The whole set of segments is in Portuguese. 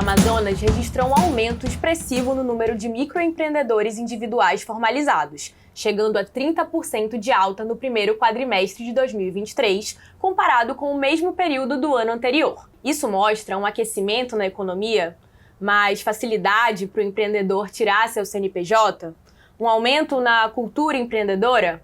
Amazonas registrou um aumento expressivo no número de microempreendedores individuais formalizados, chegando a 30% de alta no primeiro quadrimestre de 2023, comparado com o mesmo período do ano anterior. Isso mostra um aquecimento na economia, mais facilidade para o empreendedor tirar seu CNPJ? Um aumento na cultura empreendedora?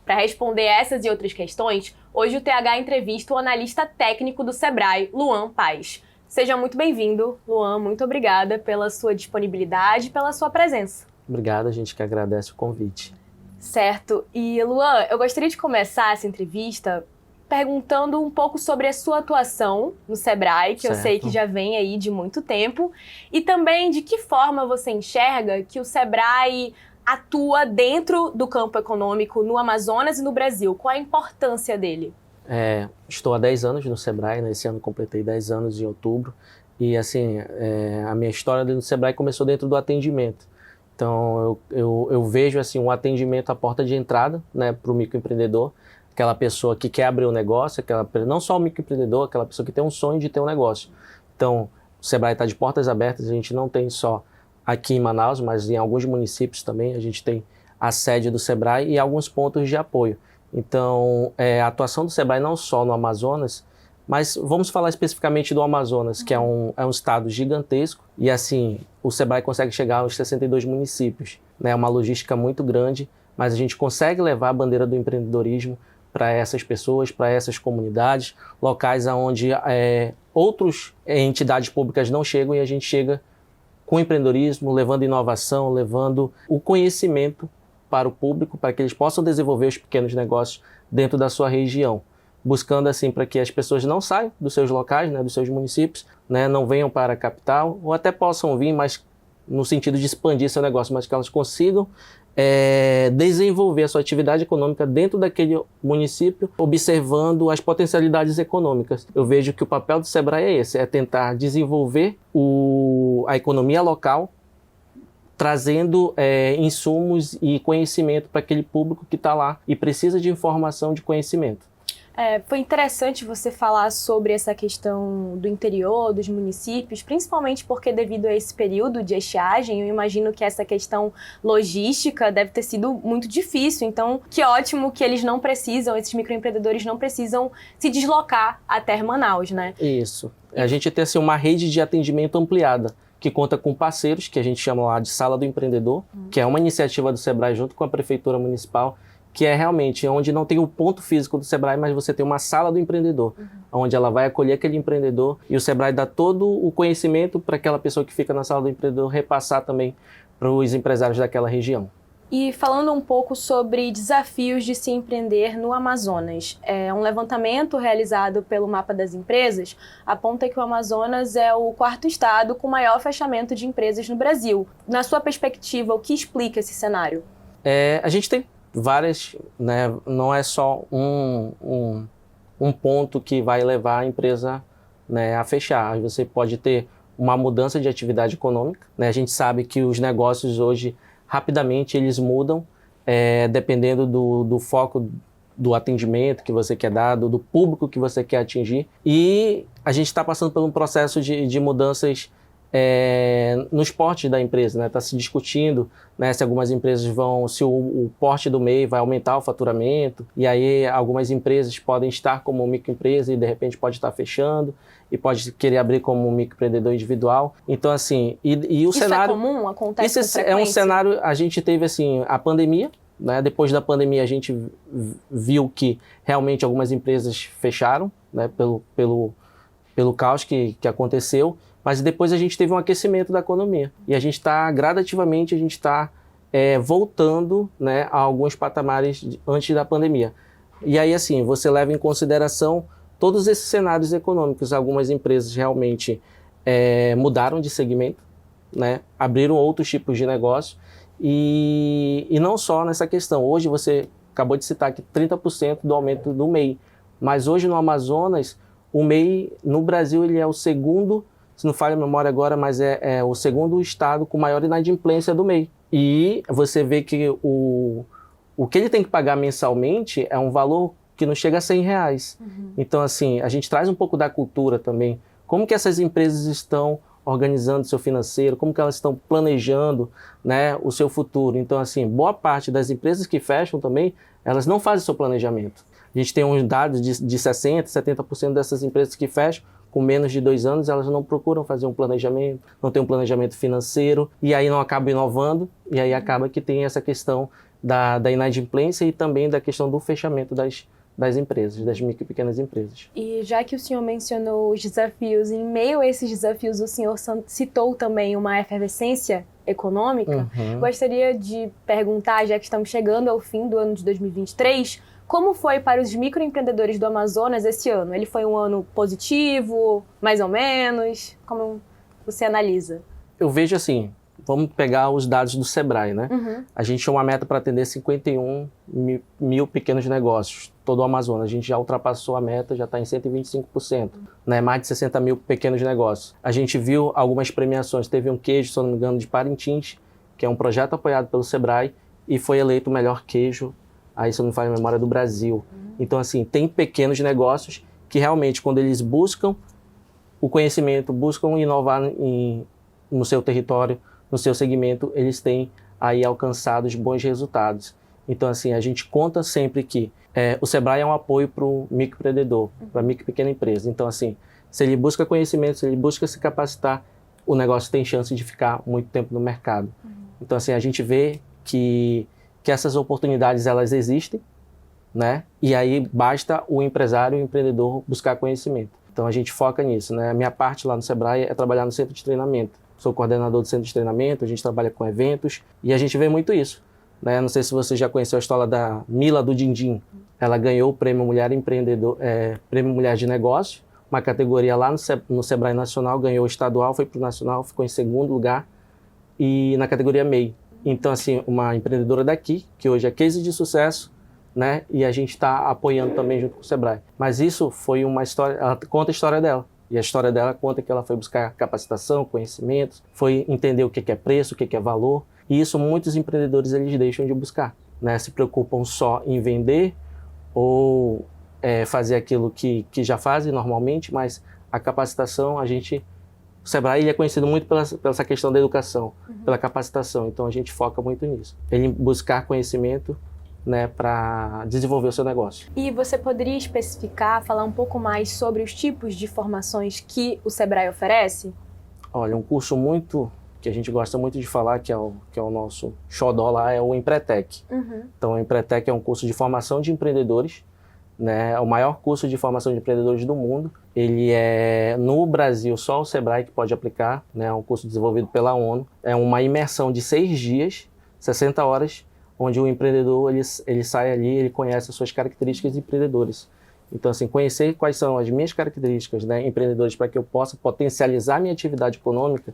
Para responder essas e outras questões, hoje o TH entrevista o analista técnico do Sebrae, Luan Paz. Seja muito bem-vindo, Luan, muito obrigada pela sua disponibilidade e pela sua presença. Obrigado, a gente que agradece o convite. Certo. E, Luan, eu gostaria de começar essa entrevista perguntando um pouco sobre a sua atuação no Sebrae, que eu sei que já vem aí de muito tempo, e também de que forma você enxerga que o Sebrae atua dentro do campo econômico no Amazonas e no Brasil. Qual a importância dele? Estou há 10 anos no Sebrae, esse ano completei 10 anos em outubro, e assim, a minha história dentro do Sebrae começou dentro do atendimento. Então eu vejo assim, um atendimento à porta de entrada, né, para o microempreendedor, aquela pessoa que quer abrir um negócio, não só o microempreendedor, aquela pessoa que tem um sonho de ter um negócio. Então o Sebrae está de portas abertas, a gente não tem só aqui em Manaus, mas em alguns municípios também a gente tem a sede do Sebrae e alguns pontos de apoio. Então, a atuação do Sebrae não só no Amazonas, mas vamos falar especificamente do Amazonas, que é um estado gigantesco, e assim, o Sebrae consegue chegar aos 62 municípios. É uma logística muito grande, mas a gente consegue levar a bandeira do empreendedorismo para essas pessoas, para essas comunidades, locais onde outras entidades públicas não chegam e a gente chega com empreendedorismo, levando inovação, levando o conhecimento para o público, para que eles possam desenvolver os pequenos negócios dentro da sua região, buscando assim para que as pessoas não saiam dos seus locais, dos seus municípios, não venham para a capital, ou até possam vir, mas no sentido de expandir seu negócio, mas que elas consigam desenvolver a sua atividade econômica dentro daquele município, observando as potencialidades econômicas. Eu vejo que o papel do Sebrae é esse, é tentar desenvolver a economia local, trazendo insumos e conhecimento para aquele público que está lá e precisa de informação, de conhecimento. Foi interessante você falar sobre essa questão do interior, dos municípios, principalmente porque devido a esse período de estiagem, eu imagino que essa questão logística deve ter sido muito difícil. Então, que ótimo que eles não precisam, esses microempreendedores não precisam se deslocar até Manaus, né? Isso. A gente tem assim, uma rede de atendimento ampliada, que conta com parceiros, que a gente chama lá de Sala do Empreendedor, que é uma iniciativa do Sebrae junto com a Prefeitura Municipal, que é realmente onde não tem o ponto físico do Sebrae, mas você tem uma sala do empreendedor, onde ela vai acolher aquele empreendedor e o Sebrae dá todo o conhecimento para aquela pessoa que fica na sala do empreendedor repassar também para os empresários daquela região. E falando um pouco sobre desafios de se empreender no Amazonas, um levantamento realizado pelo Mapa das Empresas aponta que o Amazonas é o quarto estado com maior fechamento de empresas no Brasil. Na sua perspectiva, o que explica esse cenário? A gente tem várias, não é só um ponto que vai levar a empresa a fechar. Você pode ter uma mudança de atividade econômica. A gente sabe que os negócios hoje, rapidamente, eles mudam, dependendo do foco do atendimento que você quer dar, do público que você quer atingir. E a gente está passando por um processo de mudanças nos portes da empresa, está se discutindo se algumas empresas se o porte do MEI vai aumentar o faturamento, e aí algumas empresas podem estar como microempresa e de repente pode estar fechando e pode querer abrir como microempreendedor individual. Então assim, e o cenário... Isso é comum? Acontece com frequência? É um cenário, a gente teve assim, a pandemia, depois da pandemia a gente viu que realmente algumas empresas fecharam, pelo caos que aconteceu. Mas depois a gente teve um aquecimento da economia. E a gente está, gradativamente, voltando a alguns patamares antes da pandemia. E aí, assim, você leva em consideração todos esses cenários econômicos. Algumas empresas realmente mudaram de segmento, abriram outros tipos de negócio. E não só nessa questão. Hoje você acabou de citar que 30% do aumento do MEI. Mas hoje no Amazonas, o MEI no Brasil ele é o segundo, se não falha a memória agora, mas é o segundo estado com maior inadimplência do MEI. E você vê que o que ele tem que pagar mensalmente é um valor que não chega a R$100. Então, assim, a gente traz um pouco da cultura também. Como que essas empresas estão organizando seu financeiro, como que elas estão planejando, né, o seu futuro. Então, assim, boa parte das empresas que fecham também, elas não fazem seu planejamento. A gente tem uns dados de 60%, 70% dessas empresas que fecham, com menos de 2 anos, elas não procuram fazer um planejamento, não tem um planejamento financeiro, e aí não acabam inovando, e aí acaba que tem essa questão da inadimplência e também da questão do fechamento das empresas, das micro e pequenas empresas. E já que o senhor mencionou os desafios, em meio a esses desafios o senhor citou também uma efervescência econômica, gostaria de perguntar, já que estamos chegando ao fim do ano de 2023, como foi para os microempreendedores do Amazonas esse ano? Ele foi um ano positivo, mais ou menos? Como você analisa? Eu vejo assim, vamos pegar os dados do Sebrae, né? A gente tinha uma meta para atender 51 mil pequenos negócios, todo o Amazonas. A gente já ultrapassou a meta, já está em 125%, né? Mais de 60 mil pequenos negócios. A gente viu algumas premiações, teve um queijo, se eu não me engano, de Parintins, que é um projeto apoiado pelo Sebrae, e foi eleito o melhor queijo, aí se eu não me falha a memória, do Brasil. Então, assim, tem pequenos negócios que realmente, quando eles buscam o conhecimento, buscam inovar no seu território, no seu segmento, eles têm aí alcançado bons resultados. Então, assim, a gente conta sempre que o Sebrae é um apoio para o microempreendedor, para a micro e pequena empresa. Então, assim, se ele busca conhecimento, se ele busca se capacitar, o negócio tem chance de ficar muito tempo no mercado. Então, assim, a gente vê que essas oportunidades, elas existem, né? E aí basta o empresário e o empreendedor buscar conhecimento. Então, a gente foca nisso, né? A minha parte lá no Sebrae é trabalhar no centro de treinamento. Sou coordenador do centro de treinamento, a gente trabalha com eventos e a gente vê muito isso, né? Não sei se você já conheceu a história da Mila do Dindim. Ela ganhou o Prêmio Mulher Empreendedor, Prêmio Mulher de Negócio, uma categoria lá no Sebrae Nacional, ganhou o estadual, foi para o nacional, ficou em segundo lugar e na categoria MEI. Então, assim, uma empreendedora daqui, que hoje é case de sucesso, né? E a gente está apoiando também junto com o Sebrae. Mas isso foi uma história, ela conta a história dela. E a história dela conta que ela foi buscar capacitação, conhecimentos, foi entender o que é preço, o que é valor. E isso muitos empreendedores eles deixam de buscar, né? Se preocupam só em vender ou fazer aquilo que já fazem normalmente, mas a capacitação, o Sebrae ele é conhecido muito pela essa questão da educação, pela capacitação. Então a gente foca muito nisso. Ele buscar conhecimento, né, para desenvolver o seu negócio. E você poderia especificar, falar um pouco mais sobre os tipos de formações que o Sebrae oferece? Olha, um curso que a gente gosta muito de falar, que é o nosso xodó lá, é o Empretec. Então, o Empretec é um curso de formação de empreendedores, né, é o maior curso de formação de empreendedores do mundo. Ele é, no Brasil, só o Sebrae que pode aplicar, né, é um curso desenvolvido pela ONU. É uma imersão de 6 dias, 60 horas, onde o empreendedor ele sai ali, ele conhece as suas características de empreendedores. Então, assim, conhecer quais são as minhas características, né, empreendedores, para que eu possa potencializar minha atividade econômica,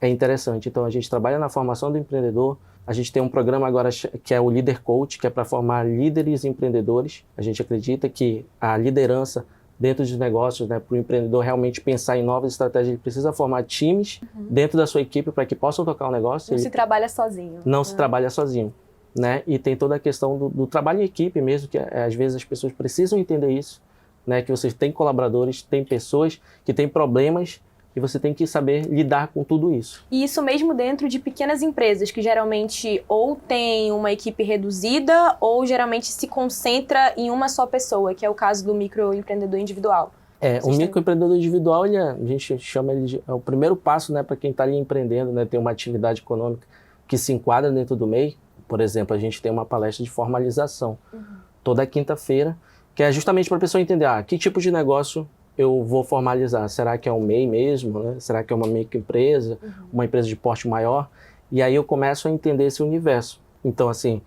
é interessante. Então, a gente trabalha na formação do empreendedor. A gente tem um programa agora que é o Leader Coach, que é para formar líderes empreendedores. A gente acredita que a liderança dentro dos negócios, né, para o empreendedor realmente pensar em novas estratégias, ele precisa formar times dentro da sua equipe para que possam tocar o negócio. Não se trabalha sozinho. Não se trabalha sozinho, né? E tem toda a questão do trabalho em equipe mesmo, que às vezes as pessoas precisam entender isso, né? Que você tem colaboradores, tem pessoas que têm problemas e você tem que saber lidar com tudo isso. E isso mesmo dentro de pequenas empresas, que geralmente ou tem uma equipe reduzida ou geralmente se concentra em uma só pessoa, que é o caso do microempreendedor individual. O microempreendedor individual, a gente chama ele de o primeiro passo, né, para quem está ali empreendendo, né, ter uma atividade econômica que se enquadra dentro do MEI. Por exemplo, a gente tem uma palestra de formalização toda quinta-feira, que é justamente para a pessoa entender que tipo de negócio eu vou formalizar. Será que é um MEI mesmo? Né? Será que é uma microempresa? Uma empresa de porte maior? E aí eu começo a entender esse universo. Então, assim,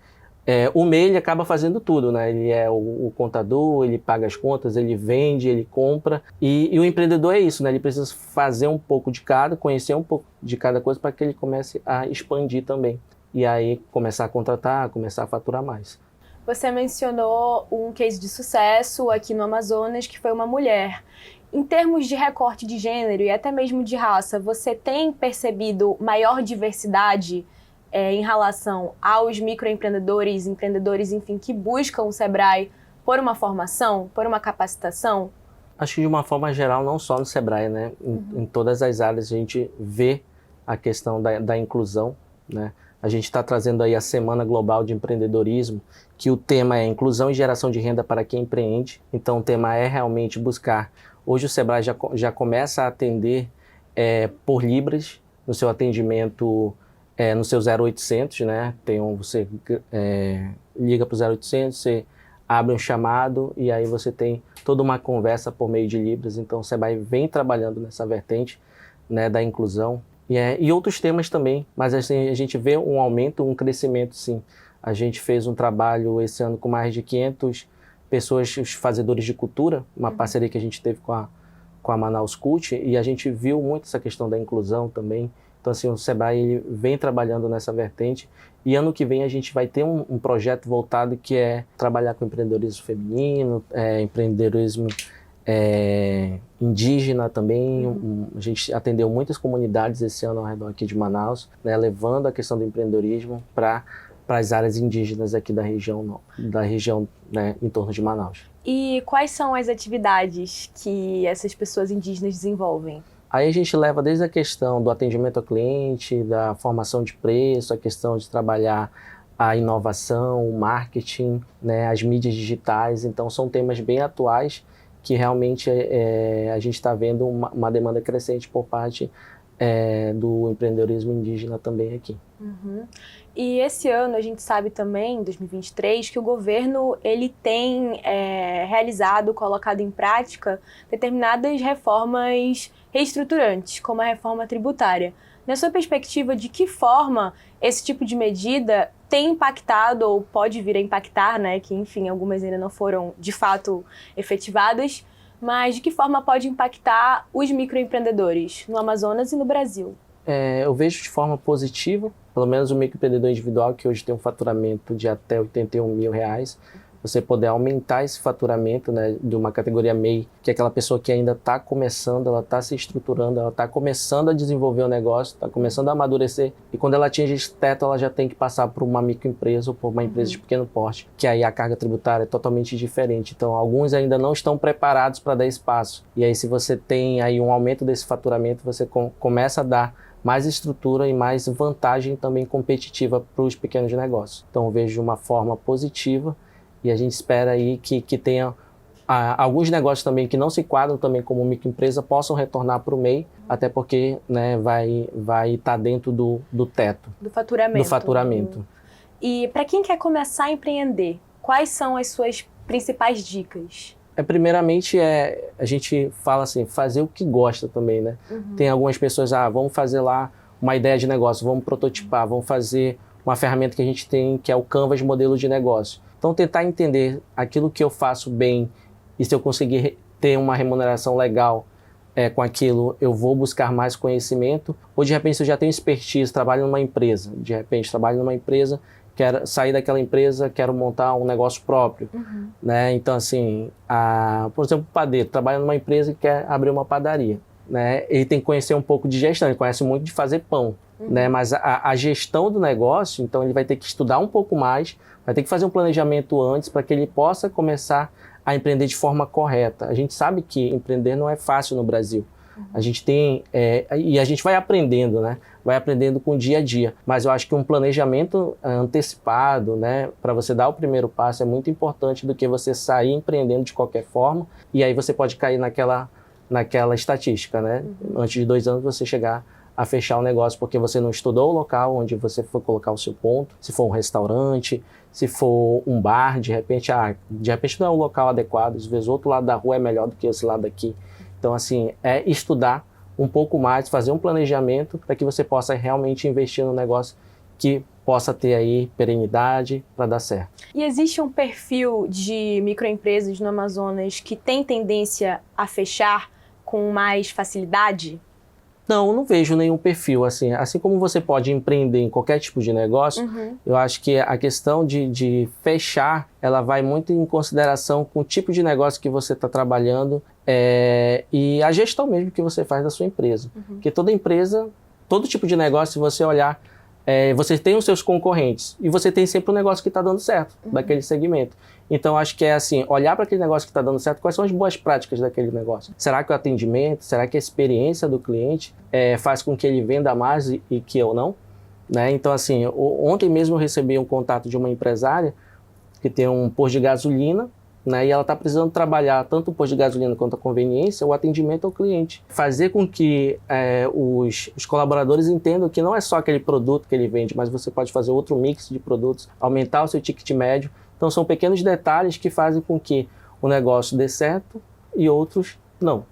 o MEI ele acaba fazendo tudo, né? Ele é o contador, ele paga as contas, ele vende, ele compra. E o empreendedor é isso, né? Ele precisa fazer um pouco de cada, conhecer um pouco de cada coisa para que ele comece a expandir também. E aí começar a contratar, começar a faturar mais. Você mencionou um case de sucesso aqui no Amazonas, que foi uma mulher. Em termos de recorte de gênero e até mesmo de raça, você tem percebido maior diversidade em relação aos microempreendedores, empreendedores, enfim, que buscam o Sebrae por uma formação, por uma capacitação? Acho que de uma forma geral, não só no Sebrae, né? Em todas as áreas a gente vê a questão da inclusão, né? A gente está trazendo aí a Semana Global de Empreendedorismo, que o tema é inclusão e geração de renda para quem empreende. Então o tema é realmente buscar. Hoje o Sebrae já começa a atender por libras no seu atendimento, no seu 0800, né? Você liga para o 0800, você abre um chamado e aí você tem toda uma conversa por meio de libras. Então o Sebrae vem trabalhando nessa vertente, né, da inclusão. E outros temas também, mas assim, a gente vê um aumento, um crescimento, sim. A gente fez um trabalho esse ano com mais de 500 pessoas, os fazedores de cultura, uma parceria que a gente teve com a Manaus Cult, e a gente viu muito essa questão da inclusão também. Então, assim, o Sebrae ele vem trabalhando nessa vertente, e ano que vem a gente vai ter um projeto voltado que é trabalhar com empreendedorismo feminino, empreendedorismo indígena também. A gente atendeu muitas comunidades esse ano ao redor aqui de Manaus, né, levando a questão do empreendedorismo para as áreas indígenas aqui da região, né, em torno de Manaus. E quais são as atividades que essas pessoas indígenas desenvolvem? Aí a gente leva desde a questão do atendimento ao cliente, da formação de preço, a questão de trabalhar a inovação, o marketing, né, as mídias digitais. Então são temas bem atuais que realmente a gente está vendo uma demanda crescente por parte do empreendedorismo indígena também aqui. E esse ano a gente sabe também, em 2023, que o governo ele tem realizado, colocado em prática determinadas reformas reestruturantes, como a reforma tributária. Na sua perspectiva, de que forma esse tipo de medida tem impactado ou pode vir a impactar, né, que enfim, algumas ainda não foram de fato efetivadas, mas de que forma pode impactar os microempreendedores no Amazonas e no Brasil? Eu vejo de forma positiva, pelo menos o microempreendedor individual, que hoje tem um faturamento de até R$81 mil, você poder aumentar esse faturamento, né, de uma categoria MEI, que é aquela pessoa que ainda está começando, ela está se estruturando, ela está começando a desenvolver o negócio, está começando a amadurecer, e quando ela atinge esse teto, ela já tem que passar por uma microempresa ou por uma empresa de pequeno porte, que aí a carga tributária é totalmente diferente. Então, alguns ainda não estão preparados para dar espaço. E aí, se você tem aí um aumento desse faturamento, você começa a dar mais estrutura e mais vantagem também competitiva para os pequenos negócios. Então, eu vejo de uma forma positiva. E a gente espera aí que tenha alguns negócios também que não se enquadram também como microempresa possam retornar para o MEI, até porque, né, vai estar dentro do teto. Do faturamento. E para quem quer começar a empreender, quais são as suas principais dicas? Primeiramente, a gente fala assim, fazer o que gosta também, né? Tem algumas pessoas, vamos fazer lá uma ideia de negócio, vamos prototipar, vamos fazer uma ferramenta que a gente tem, que é o Canvas modelo de negócio. Então, tentar entender aquilo que eu faço bem e se eu conseguir ter uma remuneração legal com aquilo, eu vou buscar mais conhecimento. Ou, de repente, se eu já tenho expertise, trabalho numa empresa. De repente, trabalho numa empresa, quero sair daquela empresa, quero montar um negócio próprio. Né? Então, assim, por exemplo, o padeiro trabalha numa empresa e quer abrir uma padaria. Né? Ele tem que conhecer um pouco de gestão, ele conhece muito de fazer pão. Né? Mas a gestão do negócio, então, ele vai ter que estudar um pouco mais, vai ter que fazer um planejamento antes para que ele possa começar a empreender de forma correta. A gente sabe que empreender não é fácil no Brasil. A gente tem, e a gente vai aprendendo, né? Vai aprendendo com o dia a dia. Mas eu acho que um planejamento antecipado, né, para você dar o primeiro passo é muito importante do que você sair empreendendo de qualquer forma. E aí você pode cair naquela estatística, né? Antes de 2 anos você chegar a fechar o negócio porque você não estudou o local onde você for colocar o seu ponto, se for um restaurante, se for um bar, de repente não é o local adequado, às vezes o outro lado da rua é melhor do que esse lado aqui. Então, assim, estudar um pouco mais, fazer um planejamento para que você possa realmente investir no negócio que possa ter aí perenidade para dar certo. E existe um perfil de microempresas no Amazonas que tem tendência a fechar com mais facilidade? Não vejo nenhum perfil, assim como você pode empreender em qualquer tipo de negócio, eu acho que a questão de fechar, ela vai muito em consideração com o tipo de negócio que você está trabalhando e a gestão mesmo que você faz da sua empresa. Porque toda empresa, todo tipo de negócio, se você olhar você tem os seus concorrentes e você tem sempre um negócio que está dando certo daquele segmento. Então, acho que é assim, olhar para aquele negócio que está dando certo, quais são as boas práticas daquele negócio? Será que o atendimento, será que a experiência do cliente faz com que ele venda mais e que eu não? Né? Então, assim, ontem mesmo eu recebi um contato de uma empresária que tem um posto de gasolina, né, e ela está precisando trabalhar tanto o posto de gasolina quanto a conveniência, o atendimento ao cliente. Fazer com que os colaboradores entendam que não é só aquele produto que ele vende, mas você pode fazer outro mix de produtos, aumentar o seu ticket médio. Então são pequenos detalhes que fazem com que o negócio dê certo e outros não.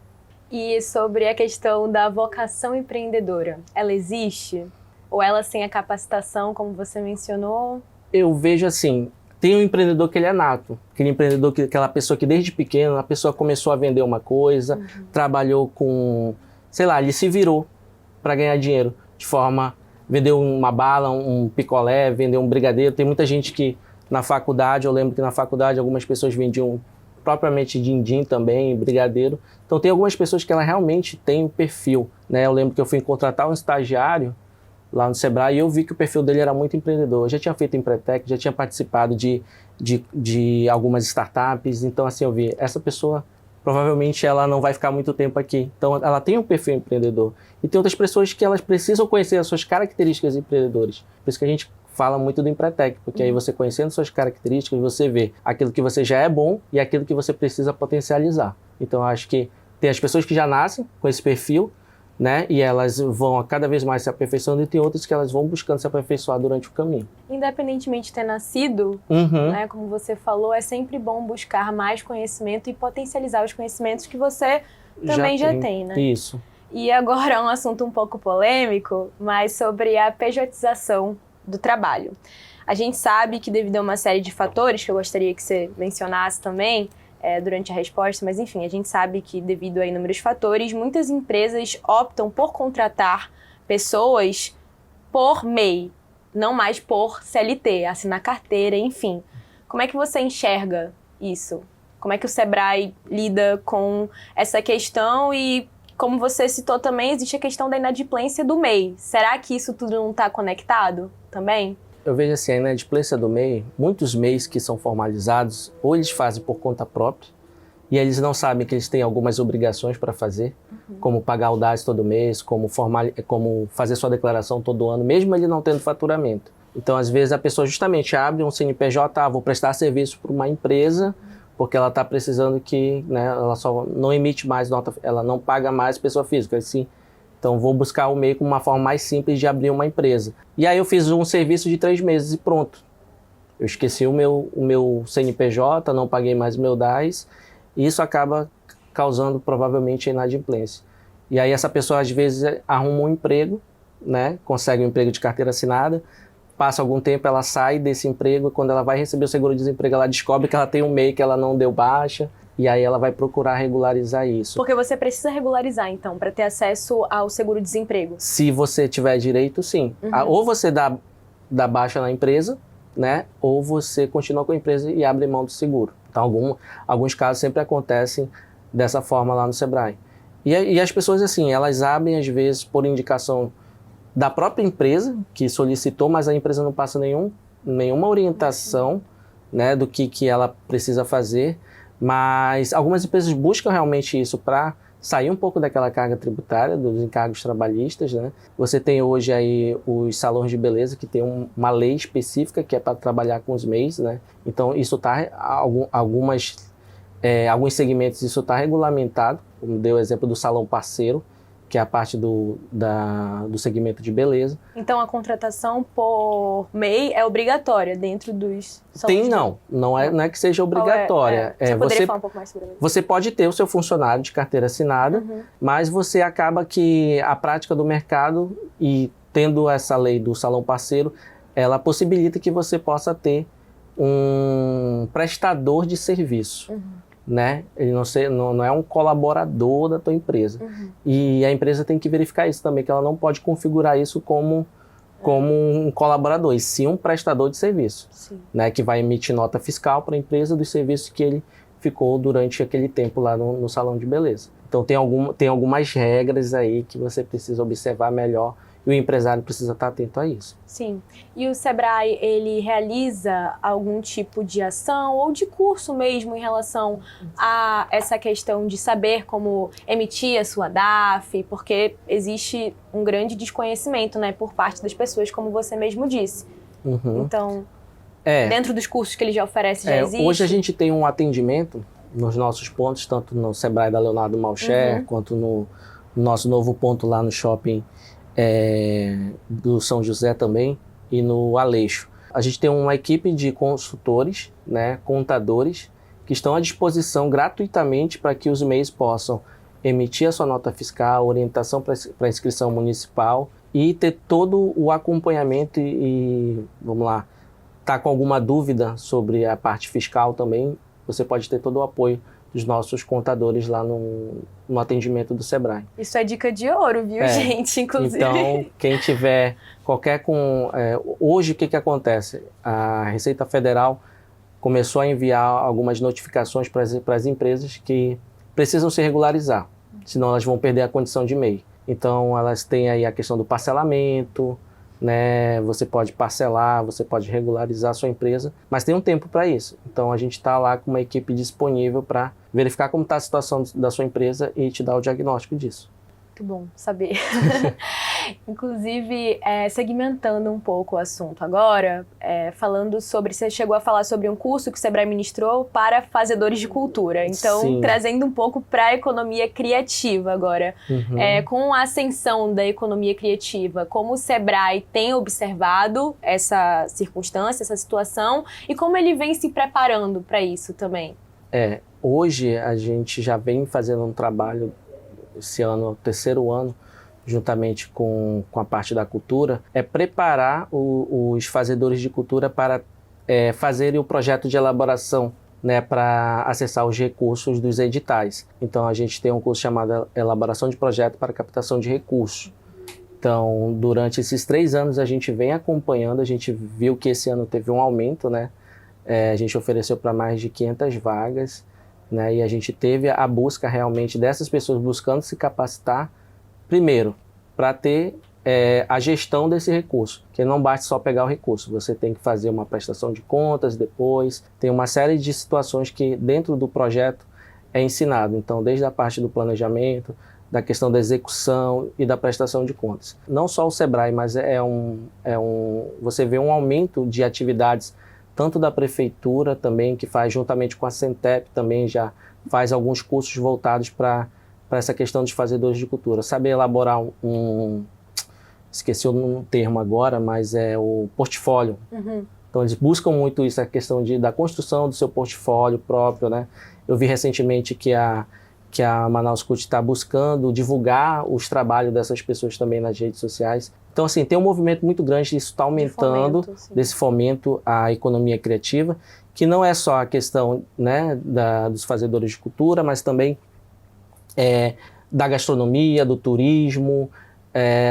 E sobre a questão da vocação empreendedora, ela existe? Ou ela sem a capacitação, como você mencionou? Eu vejo assim, tem um empreendedor que ele é nato, aquele empreendedor, aquela pessoa que desde pequeno, a pessoa começou a vender uma coisa, trabalhou com, sei lá, ele se virou para ganhar dinheiro, de forma, vendeu uma bala, um picolé, vendeu um brigadeiro. Tem muita gente que na faculdade, eu lembro que na faculdade algumas pessoas vendiam propriamente din-din também, brigadeiro. Então tem algumas pessoas que ela realmente tem o perfil, né? Eu lembro que eu fui contratar um estagiário lá no Sebrae, e eu vi que o perfil dele era muito empreendedor. Eu já tinha feito Empretec, já tinha participado de algumas startups, então assim, eu vi, essa pessoa provavelmente ela não vai ficar muito tempo aqui. Então ela tem um perfil empreendedor. E tem outras pessoas que elas precisam conhecer as suas características empreendedoras. Por isso que a gente fala muito do Empretec, porque aí você conhecendo suas características, você vê aquilo que você já é bom e aquilo que você precisa potencializar. Então eu acho que tem as pessoas que já nascem com esse perfil, né? E elas vão cada vez mais se aperfeiçoando, e tem outras que elas vão buscando se aperfeiçoar durante o caminho. Independentemente de ter nascido, né, como você falou, é sempre bom buscar mais conhecimento e potencializar os conhecimentos que você também já tem, né? Isso. E agora um assunto um pouco polêmico, mas sobre a pejotização do trabalho. A gente sabe que devido a uma série de fatores, que eu gostaria que você mencionasse também, durante a resposta, mas enfim, a gente sabe que devido a inúmeros fatores, muitas empresas optam por contratar pessoas por MEI, não mais por CLT, assinar carteira, enfim. Como é que você enxerga isso? Como é que o Sebrae lida com essa questão? E como você citou também, existe a questão da inadimplência do MEI. Será que isso tudo não está conectado também? Eu vejo assim, a inadimplência do MEI, muitos MEIs que são formalizados, ou eles fazem por conta própria, e eles não sabem que eles têm algumas obrigações para fazer, como pagar o DAS todo mês, como fazer sua declaração todo ano, mesmo ele não tendo faturamento. Então, às vezes, a pessoa justamente abre um CNPJ, vou prestar serviço para uma empresa, porque ela está precisando que, né, ela só não emite mais nota, ela não paga mais pessoa física, assim. Então, vou buscar o MEI como uma forma mais simples de abrir uma empresa. E aí eu fiz um serviço de 3 meses e pronto. Eu esqueci o meu CNPJ, não paguei mais o meu DAS, e isso acaba causando provavelmente a inadimplência. E aí essa pessoa às vezes arruma um emprego, né, consegue um emprego de carteira assinada, passa algum tempo, ela sai desse emprego, e quando ela vai receber o seguro-desemprego, ela descobre que ela tem um MEI que ela não deu baixa, e aí ela vai procurar regularizar isso. Porque você precisa regularizar, então, para ter acesso ao seguro-desemprego? Se você tiver direito, sim. Ou você dá baixa na empresa, né? Ou você continua com a empresa e abre mão do seguro. Então, alguns casos sempre acontecem dessa forma lá no Sebrae. E as pessoas, assim, elas abrem, às vezes, por indicação da própria empresa, que solicitou, mas a empresa não passa nenhuma orientação, né, do que ela precisa fazer. Mas algumas empresas buscam realmente isso para sair um pouco daquela carga tributária, dos encargos trabalhistas, né? Você tem hoje aí os salões de beleza, que tem uma lei específica que é para trabalhar com os MEIs, né? Então, isso está, alguns segmentos, isso está regulamentado. Como dei o exemplo do salão parceiro, que é a parte do segmento de beleza. Então, a contratação por MEI é obrigatória dentro dos salões? Não é que seja obrigatória. Você poderia falar um pouco mais sobre isso? Você pode ter o seu funcionário de carteira assinada, mas você acaba que a prática do mercado, e tendo essa lei do salão parceiro, ela possibilita que você possa ter um prestador de serviço. Né? Ele não é um colaborador da tua empresa. E a empresa tem que verificar isso também, que ela não pode configurar isso como um colaborador, e sim um prestador de serviço, né? Que vai emitir nota fiscal para a empresa dos serviços que ele ficou durante aquele tempo lá no salão de beleza. Então tem algumas regras aí que você precisa observar melhor e o empresário precisa estar atento a isso. Sim. E o Sebrae, ele realiza algum tipo de ação ou de curso mesmo em relação a essa questão de saber como emitir a sua DARF, porque existe um grande desconhecimento, né, por parte das pessoas, como você mesmo disse. Então, dentro dos cursos que ele já oferece, já existe? Hoje a gente tem um atendimento nos nossos pontos, tanto no Sebrae da Leonardo Malcher, quanto no nosso novo ponto lá no shopping do São José também, e no Aleixo. A gente tem uma equipe de consultores, né, contadores, que estão à disposição gratuitamente para que os MEIs possam emitir a sua nota fiscal, orientação para a inscrição municipal e ter todo o acompanhamento e vamos lá, tá com alguma dúvida sobre a parte fiscal também, você pode ter todo o apoio dos nossos contadores lá no atendimento do Sebrae. Isso é dica de ouro, viu, gente? Inclusive. Então, quem tiver hoje, o que acontece? A Receita Federal começou a enviar algumas notificações para as empresas que precisam se regularizar, senão elas vão perder a condição de MEI. Então, elas têm aí a questão do parcelamento, né? Você pode parcelar, você pode regularizar a sua empresa, mas tem um tempo para isso. Então, a gente está lá com uma equipe disponível para verificar como está a situação da sua empresa e te dar o diagnóstico disso. Muito bom saber. Inclusive, segmentando um pouco o assunto agora, falando sobre, você chegou a falar sobre um curso que o Sebrae ministrou para fazedores de cultura. Então, sim, trazendo um pouco para a economia criativa agora. Com a ascensão da economia criativa, como o Sebrae tem observado essa circunstância, essa situação, e como ele vem se preparando para isso também? Hoje a gente já vem fazendo um trabalho, esse ano é o terceiro ano, juntamente com a parte da cultura, preparar os fazedores de cultura para fazerem o projeto de elaboração, né, para acessar os recursos dos editais. Então a gente tem um curso chamado Elaboração de Projeto para Captação de Recursos. Então, durante esses 3 anos a gente vem acompanhando, a gente viu que esse ano teve um aumento, né? A gente ofereceu para mais de 500 vagas, né? E a gente teve a busca realmente dessas pessoas buscando se capacitar, primeiro, para ter a gestão desse recurso, que não basta só pegar o recurso, você tem que fazer uma prestação de contas depois, tem uma série de situações que dentro do projeto é ensinado, então desde a parte do planejamento, da questão da execução e da prestação de contas. Não só o Sebrae, mas você vê um aumento de atividades tanto da prefeitura também, que faz juntamente com a Centep, também já faz alguns cursos voltados para essa questão dos fazedores de cultura. Saber elaborar esqueci o termo agora, mas é o portfólio. Então eles buscam muito isso, a questão da construção do seu portfólio próprio, né? Eu vi recentemente que a Manaus Cult está buscando divulgar os trabalhos dessas pessoas também nas redes sociais. Então, assim, tem um movimento muito grande, isso está aumentando, desse fomento à economia criativa, que não é só a questão, né, dos fazedores de cultura, mas também da gastronomia, do turismo,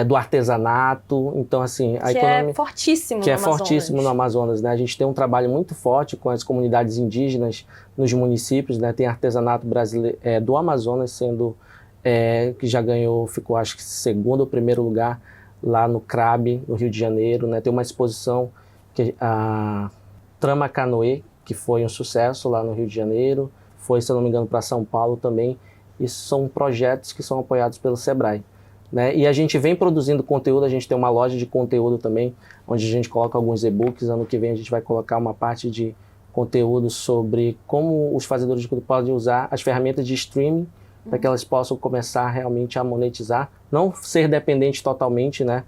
do artesanato. Então, assim, a economia... é fortíssimo que no Amazonas. Fortíssimo no Amazonas, né? A gente tem um trabalho muito forte com as comunidades indígenas nos municípios, né? Tem artesanato brasileiro do Amazonas sendo que já ficou acho que segundo ou primeiro lugar lá no CRAB, no Rio de Janeiro, né? Tem uma exposição a Trama Canoe, que foi um sucesso lá no Rio de Janeiro, foi, se eu não me engano, para São Paulo também. Isso são projetos que são apoiados pelo Sebrae, né? E a gente vem produzindo conteúdo, a gente tem uma loja de conteúdo também, onde a gente coloca alguns e-books. Ano que vem a gente vai colocar uma parte de conteúdo sobre como os fazedores de conteúdo podem usar as ferramentas de streaming para que elas possam começar realmente a monetizar, não ser dependente totalmente, né,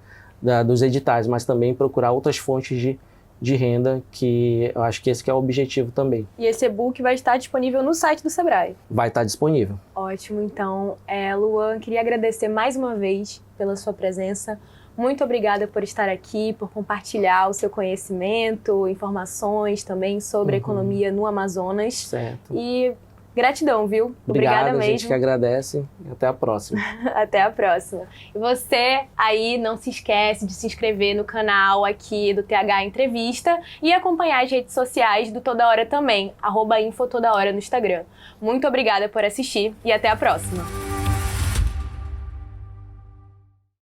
dos editais, mas também procurar outras fontes de renda, que eu acho que esse que é o objetivo também. E esse e-book vai estar disponível no site do Sebrae? Vai estar disponível. Ótimo, então, Luan, queria agradecer mais uma vez pela sua presença. Muito obrigada por estar aqui, por compartilhar o seu conhecimento, informações também sobre a economia no Amazonas. Certo. E gratidão, viu? Obrigada mesmo. A gente que agradece. Até a próxima. Até a próxima. E você aí não se esquece de se inscrever no canal aqui do TH Entrevista e acompanhar as redes sociais do Toda Hora também, @info Toda Hora no Instagram. Muito obrigada por assistir e até a próxima.